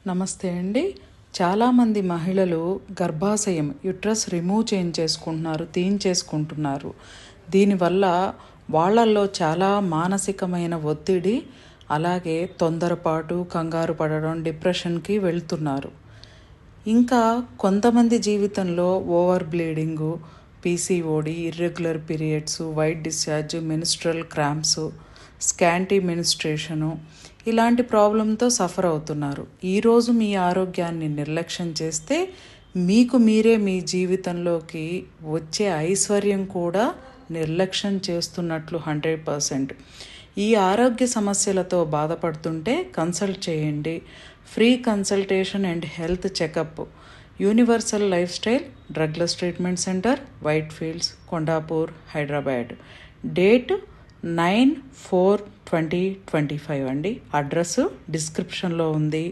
నమస్తే అండి. చాలామంది మహిళలు గర్భాశయం యుట్రస్ రిమూవ్ తీయించేసుకుంటున్నారు. దీనివల్ల వాళ్ళల్లో చాలా మానసికమైన ఒత్తిడి, అలాగే తొందరపాటు, కంగారు పడడం, డిప్రెషన్కి వెళ్తున్నారు. ఇంకా కొంతమంది జీవితంలో over bleeding, PCOD, irregular periods, white discharge, menstrual cramps, scanty menstruation ఇలాంటి ప్రాబ్లంతో సఫర్ అవుతున్నారు. ఈరోజు మీ ఆరోగ్యాన్ని నిర్లక్ష్యం చేస్తే మీకు మీరే మీ జీవితంలోకి వచ్చే ఐశ్వర్యం కూడా నిర్లక్ష్యం చేస్తున్నట్లు 100%. ఈ ఆరోగ్య సమస్యలతో బాధపడుతుంటే కన్సల్ట్ చేయండి. Free consultation and health checkup, universal life style drugless treatment centre, white fields, Kondapur, Hyderabad. Date 9/4/2025 అండి. అడ్రస్ డిస్క్రిప్షన్లో ఉంది.